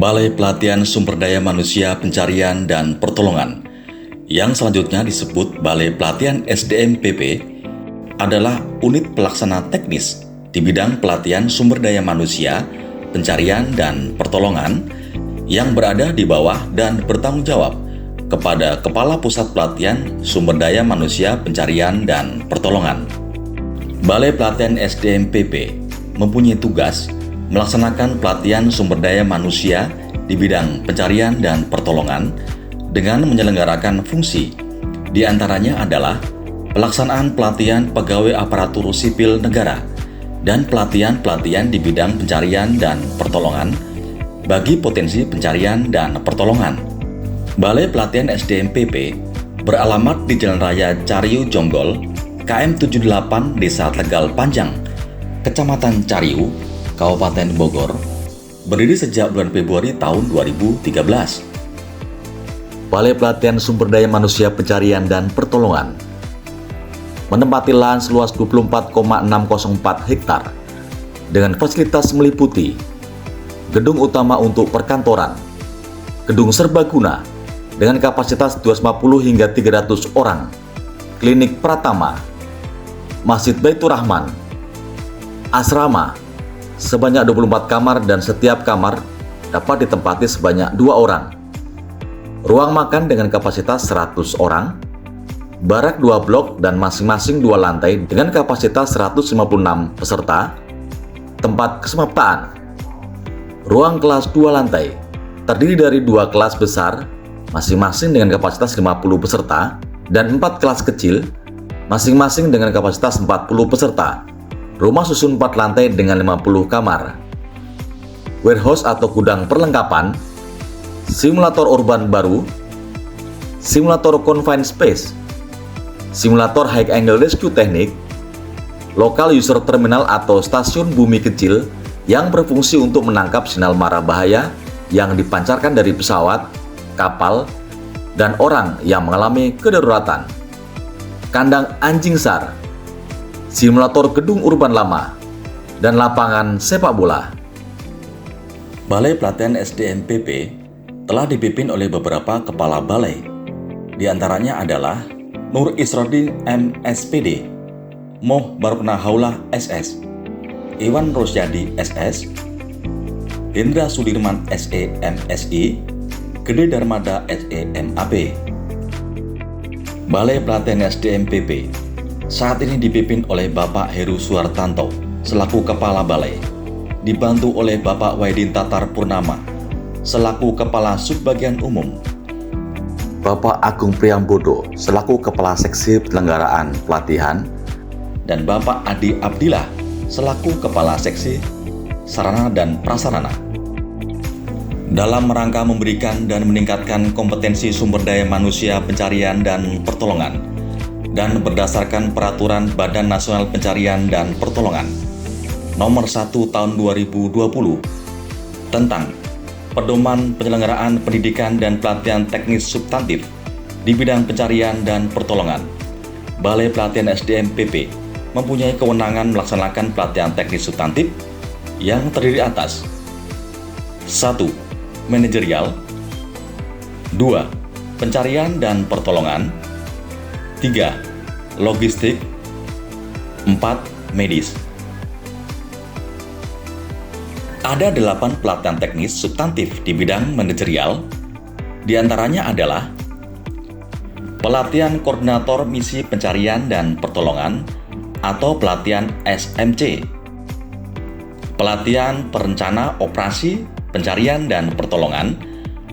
Balai Pelatihan Sumber Daya Manusia Pencarian dan Pertolongan, yang selanjutnya disebut Balai Pelatihan SDM PP, adalah unit pelaksana teknis di bidang pelatihan sumber daya manusia, pencarian dan pertolongan yang berada di bawah dan bertanggung jawab kepada Kepala Pusat Pelatihan Sumber Daya Manusia Pencarian dan Pertolongan. Balai Pelatihan SDM PP mempunyai tugas melaksanakan pelatihan sumber daya manusia di bidang pencarian dan pertolongan dengan menyelenggarakan fungsi, di antaranya adalah pelaksanaan pelatihan pegawai aparatur sipil negara dan pelatihan-pelatihan di bidang pencarian dan pertolongan bagi potensi pencarian dan pertolongan. Balai Pelatihan SDM PP beralamat di Jalan Raya Cariu Jonggol, KM 78 Desa Tegal Panjang, Kecamatan Cariu, Kabupaten Bogor, berdiri sejak bulan Februari tahun 2013. Balai Pelatihan Sumber Daya Manusia Pencarian dan Pertolongan menempati lahan seluas 24,604 hektar dengan fasilitas meliputi gedung utama untuk perkantoran, gedung serbaguna dengan kapasitas 250 hingga 300 orang, klinik Pratama, Masjid Baitur Rahman, asrama sebanyak 24 kamar dan setiap kamar dapat ditempati sebanyak 2 orang, ruang makan dengan kapasitas 100 orang, barak 2 blok dan masing-masing 2 lantai dengan kapasitas 156 peserta, tempat kesemaptaan, ruang kelas 2 lantai, terdiri dari 2 kelas besar, masing-masing dengan kapasitas 50 peserta, dan 4 kelas kecil, masing-masing dengan kapasitas 40 peserta, rumah susun 4 lantai dengan 50 kamar, warehouse atau gudang perlengkapan, simulator urban baru, simulator confined space, simulator high angle rescue teknik, local user terminal atau stasiun bumi kecil yang berfungsi untuk menangkap sinyal mara bahaya yang dipancarkan dari pesawat, kapal, dan orang yang mengalami kedaruratan, kandang anjing SAR, simulator gedung urban lama, dan lapangan sepak bola. Balai Pelatihan SDM PP telah dipimpin oleh beberapa kepala balai. Di antaranya adalah Nur Isrodin MSPD, Moh Barukna Haulah SS, Iwan Rosyadi SS, Hendra Sudirman SE MSI, Gede Darmada SE MAP. Balai Pelatihan SDM PP saat ini dipimpin oleh Bapak Heru Suartanto selaku Kepala Balai, dibantu oleh Bapak Waidin Tatar Purnama selaku Kepala Subbagian Umum, Bapak Agung Priambodo selaku Kepala Seksi Penyelenggaraan Pelatihan, dan Bapak Adi Abdillah selaku Kepala Seksi Sarana dan Prasarana. Dalam rangka memberikan dan meningkatkan kompetensi sumber daya manusia pencarian dan pertolongan, dan berdasarkan Peraturan Badan Nasional Pencarian dan Pertolongan Nomor 1 Tahun 2020 tentang Pedoman Penyelenggaraan Pendidikan dan Pelatihan Teknis Substantif di bidang pencarian dan pertolongan, Balai Pelatihan SDM PP mempunyai kewenangan melaksanakan pelatihan teknis substantif yang terdiri atas 1. Manajerial, 2. Pencarian dan pertolongan, 3. Logistik, 4. Medis. Ada 8 pelatihan teknis substantif di bidang manajerial, diantaranya adalah pelatihan koordinator misi pencarian dan pertolongan atau pelatihan SMC, pelatihan perencana operasi pencarian dan pertolongan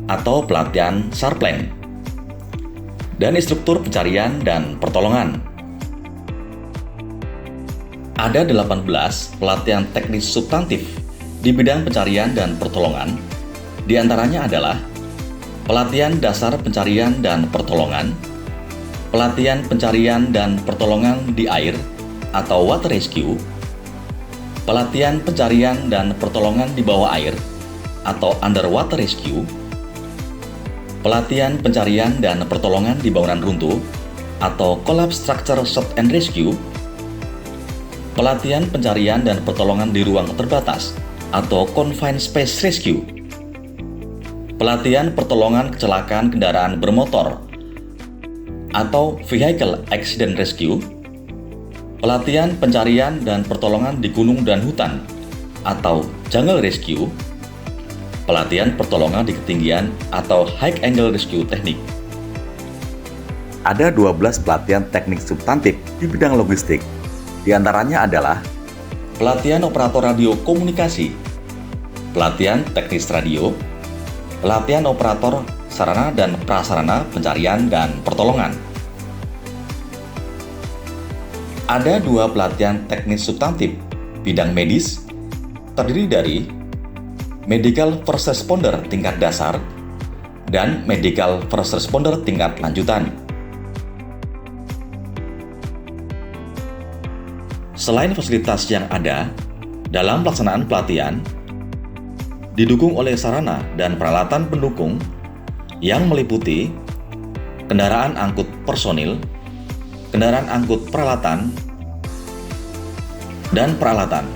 atau pelatihan SARPLAN, dan instruktur pencarian dan pertolongan. Ada 18 pelatihan teknis substantif di bidang pencarian dan pertolongan, diantaranya adalah pelatihan dasar pencarian dan pertolongan, pelatihan pencarian dan pertolongan di air atau water rescue, pelatihan pencarian dan pertolongan di bawah air atau underwater rescue, pelatihan pencarian dan pertolongan di bangunan runtuh atau collapse structure search and rescue, pelatihan pencarian dan pertolongan di ruang terbatas atau confined space rescue, pelatihan pertolongan kecelakaan kendaraan bermotor atau Vehicle Accident Rescue, pelatihan pencarian dan pertolongan di gunung dan hutan atau Jungle Rescue, pelatihan pertolongan di ketinggian atau High Angle Rescue Teknik. Ada 12 pelatihan teknik substantif di bidang logistik. Di antaranya adalah pelatihan operator radio komunikasi, pelatihan teknis radio, pelatihan operator sarana dan prasarana pencarian dan pertolongan. Ada 2 pelatihan teknis substantif bidang medis, terdiri dari Medical First Responder tingkat dasar dan Medical First Responder tingkat lanjutan. Selain fasilitas yang ada dalam pelaksanaan pelatihan, didukung oleh sarana dan peralatan pendukung yang meliputi kendaraan angkut personil, kendaraan angkut peralatan, dan peralatan.